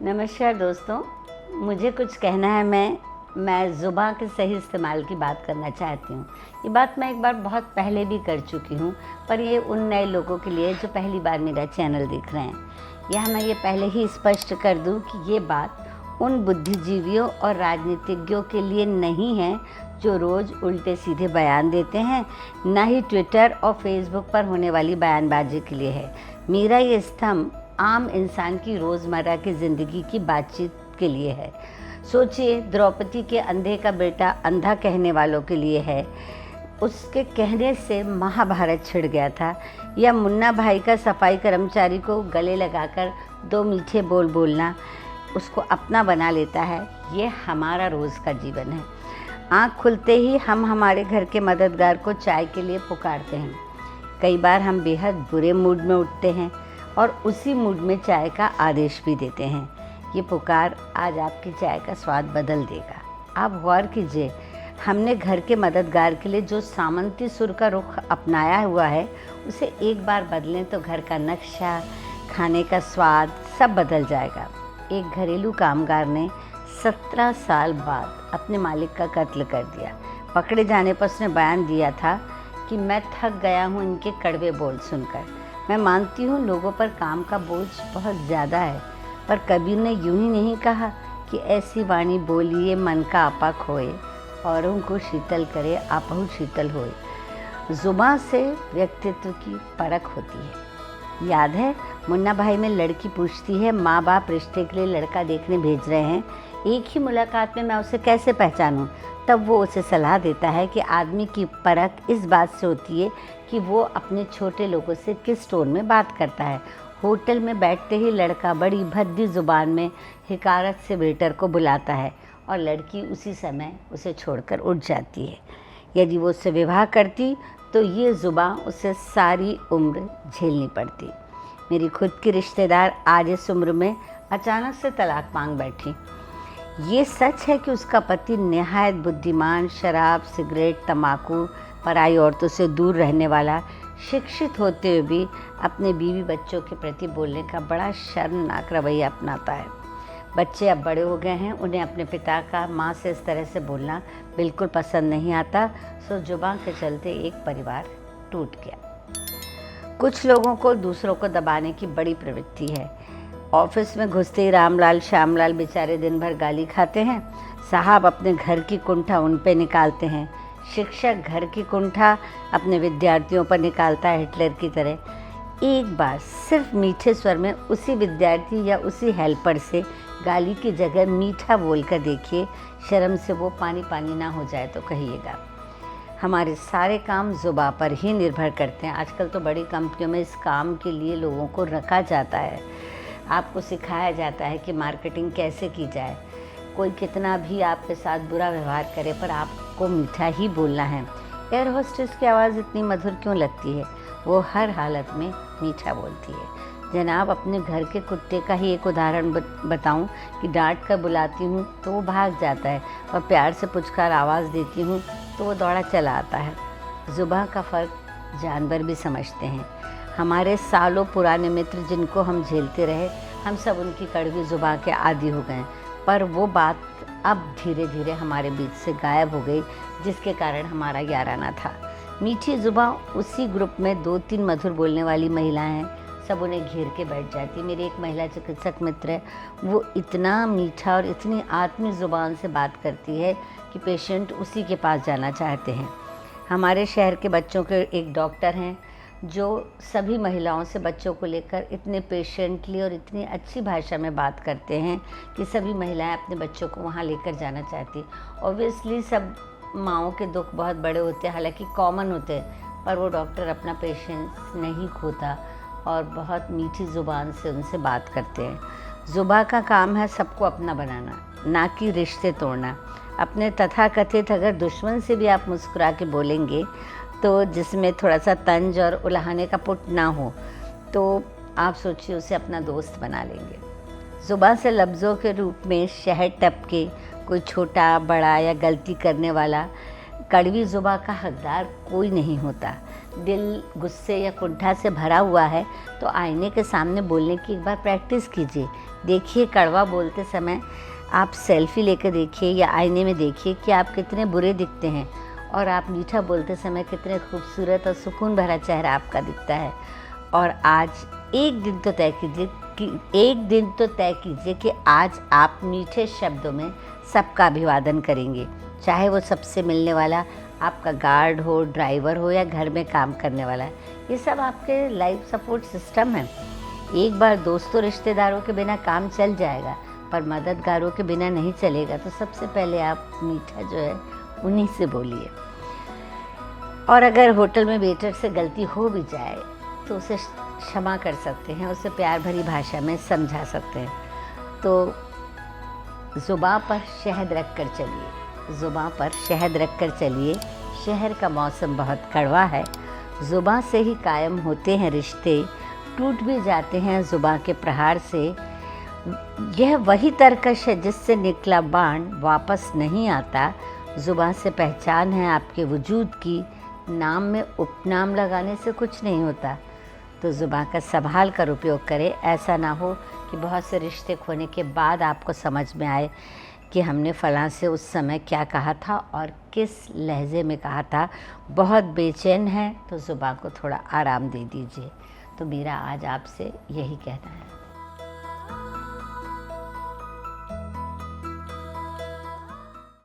नमस्कार दोस्तों, मुझे कुछ कहना है। मैं ज़ुबान के सही इस्तेमाल की बात करना चाहती हूँ। ये बात मैं एक बार बहुत पहले भी कर चुकी हूँ, पर ये उन नए लोगों के लिए जो पहली बार मेरा चैनल देख रहे हैं। यहाँ मैं ये पहले ही स्पष्ट कर दूँ कि ये बात उन बुद्धिजीवियों और राजनीतिज्ञों के लिए नहीं है जो रोज़ उल्टे सीधे बयान देते हैं, ना ही ट्विटर और फेसबुक पर होने वाली बयानबाजी के लिए है। मेरा ये स्तंभ आम इंसान की रोज़मर्रा की ज़िंदगी की बातचीत के लिए है। सोचिए, द्रौपदी के अंधे का बेटा अंधा कहने वालों के लिए है, उसके कहने से महाभारत छिड़ गया था, या मुन्ना भाई का सफाई कर्मचारी को गले लगाकर दो मीठे बोल बोलना उसको अपना बना लेता है। ये हमारा रोज़ का जीवन है। आँख खुलते ही हम हमारे घर के मददगार को चाय के लिए पुकारते हैं। कई बार हम बेहद बुरे मूड में उठते हैं और उसी मूड में चाय का आदेश भी देते हैं। ये पुकार आज आपकी चाय का स्वाद बदल देगा। आप गौर कीजिए, हमने घर के मददगार के लिए जो सामंती सुर का रुख अपनाया हुआ है, उसे एक बार बदलें तो घर का नक्शा, खाने का स्वाद सब बदल जाएगा। एक घरेलू कामगार ने 17 साल बाद अपने मालिक का कत्ल कर दिया। पकड़े जाने पर उसने बयान दिया था कि मैं थक गया हूँ इनके कड़वे बोल सुनकर। मैं मानती हूँ लोगों पर काम का बोझ बहुत ज़्यादा है, पर कबीर ने यूं ही नहीं कहा कि ऐसी वाणी बोलिए मन का आपा खोए, औरों को शीतल करे आपहु शीतल होए। ज़ुबान से व्यक्तित्व की परख होती है। याद है, मुन्ना भाई में लड़की पूछती है, माँ बाप रिश्ते के लिए लड़का देखने भेज रहे हैं, एक ही मुलाकात में मैं उसे कैसे पहचानूं? तब वो उसे सलाह देता है कि आदमी की परख इस बात से होती है कि वो अपने छोटे लोगों से किस टोन में बात करता है। होटल में बैठते ही लड़का बड़ी भद्दी ज़ुबान में हिकारत से वेटर को बुलाता है और लड़की उसी समय उसे छोड़कर उठ जाती है। यदि वो उससे विवाह करती तो ये ज़ुबान उसे सारी उम्र झेलनी पड़ती। मेरी खुद की रिश्तेदार आज इस उम्र में अचानक से तलाक मांग बैठी। ये सच है कि उसका पति निहायत बुद्धिमान, शराब, सिगरेट, तम्बाकू, पराई औरतों से दूर रहने वाला, शिक्षित होते हुए भी अपने बीवी बच्चों के प्रति बोलने का बड़ा शर्मनाक रवैया अपनाता है। बच्चे अब बड़े हो गए हैं, उन्हें अपने पिता का माँ से इस तरह से बोलना बिल्कुल पसंद नहीं आता, सो जुबान के चलते एक परिवार टूट गया। कुछ लोगों को दूसरों को दबाने की बड़ी प्रवृत्ति है। ऑफिस में घुसते ही रामलाल श्यामलाल बेचारे दिन भर गाली खाते हैं। साहब अपने घर की कुंठा उन पे निकालते हैं। शिक्षक घर की कुंठा अपने विद्यार्थियों पर निकालता है हिटलर की तरह। एक बार सिर्फ मीठे स्वर में उसी विद्यार्थी या उसी हेल्पर से गाली की जगह मीठा बोलकर देखिए, शर्म से वो पानी पानी ना हो जाए तो कहिएगा। हमारे सारे काम ज़ुबान पर ही निर्भर करते हैं। आजकल तो बड़ी कंपनियों में इस काम के लिए लोगों को रखा जाता है। आपको सिखाया जाता है कि मार्केटिंग कैसे की जाए। कोई कितना भी आपके साथ बुरा व्यवहार करे, पर आपको मीठा ही बोलना है। एयर होस्टेस की आवाज़ इतनी मधुर क्यों लगती है? वो हर हालत में मीठा बोलती है। जनाब, अपने घर के कुत्ते का ही एक उदाहरण बताऊं कि डांट कर बुलाती हूँ तो वो भाग जाता है, और प्यार से पुचकार आवाज़ देती हूँ तो वो दौड़ा चला आता है। ज़ुबान का फ़र्क जानवर भी समझते हैं। हमारे सालों पुराने मित्र जिनको हम झेलते रहे, हम सब उनकी कड़वी ज़ुबान के आदी हो गए, पर वो बात अब धीरे धीरे हमारे बीच से गायब हो गई, जिसके कारण हमारा याराना था। मीठी ज़ुबान उसी ग्रुप में 2-3 मधुर बोलने वाली महिलाएं हैं, सब उन्हें घेर के बैठ जाती। मेरी एक महिला चिकित्सक मित्र है, वो इतना मीठा और इतनी आत्मीय ज़ुबान से बात करती है कि पेशेंट उसी के पास जाना चाहते हैं। हमारे शहर के बच्चों के एक डॉक्टर हैं जो सभी महिलाओं से बच्चों को लेकर इतने पेशेंटली और इतनी अच्छी भाषा में बात करते हैं कि सभी महिलाएं अपने बच्चों को वहाँ लेकर जाना चाहती। ऑब्वियसली सब माँओं के दुख बहुत बड़े होते हैं, हालांकि कॉमन होते हैं, पर वो डॉक्टर अपना पेशेंस नहीं खोता और बहुत मीठी ज़ुबान से उनसे बात करते हैं। ज़ुबान का काम है सबको अपना बनाना, ना कि रिश्ते तोड़ना। अपने तथाकथित अगर दुश्मन से भी आप मुस्कुरा के बोलेंगे तो जिसमें थोड़ा सा तंज और उलाहने का पुट ना हो, तो आप सोचिए उसे अपना दोस्त बना लेंगे। ज़ुबान से लफ्ज़ों के रूप में शहर टपके कोई छोटा बड़ा या गलती करने वाला कड़वी ज़ुबान का हकदार कोई नहीं होता। दिल गुस्से या कुंठा से भरा हुआ है तो आईने के सामने बोलने की एक बार प्रैक्टिस कीजिए। देखिए, कड़वा बोलते समय आप सेल्फ़ी लेकर देखिए या आईने में देखिए कि आप कितने बुरे दिखते हैं, और आप मीठा बोलते समय कितने खूबसूरत और सुकून भरा चेहरा आपका दिखता है। और आज एक दिन तो तय कीजिए कि आज आप मीठे शब्दों में सबका अभिवादन करेंगे, चाहे वो सबसे मिलने वाला आपका गार्ड हो, ड्राइवर हो या घर में काम करने वाला। ये सब आपके लाइफ सपोर्ट सिस्टम है। एक बार दोस्तों रिश्तेदारों के बिना काम चल जाएगा, पर मददगारों के बिना नहीं चलेगा। तो सबसे पहले आप मीठा जो है उन्हीं से बोलिए। और अगर होटल में वेटर से गलती हो भी जाए तो उसे क्षमा कर सकते हैं, उसे प्यार भरी भाषा में समझा सकते हैं। तो ज़ुबां पर शहद रख कर चलिए, ज़ुबां पर शहद रख कर चलिए। शहर का मौसम बहुत कड़वा है, ज़ुबां से ही कायम होते हैं रिश्ते, टूट भी जाते हैं ज़ुबां के प्रहार से। यह वही तरकश है जिससे निकला बाण वापस नहीं आता। ज़ुबां से पहचान है आपके वजूद की, नाम में उपनाम लगाने से कुछ नहीं होता। तो ज़ुबां का संभाल कर उपयोग करें। ऐसा ना हो कि बहुत से रिश्ते खोने के बाद आपको समझ में आए कि हमने फ़लाँ से उस समय क्या कहा था और किस लहजे में कहा था। बहुत बेचैन है तो ज़ुबां को थोड़ा आराम दे दीजिए। तो मेरा आज आपसे यही कहना है।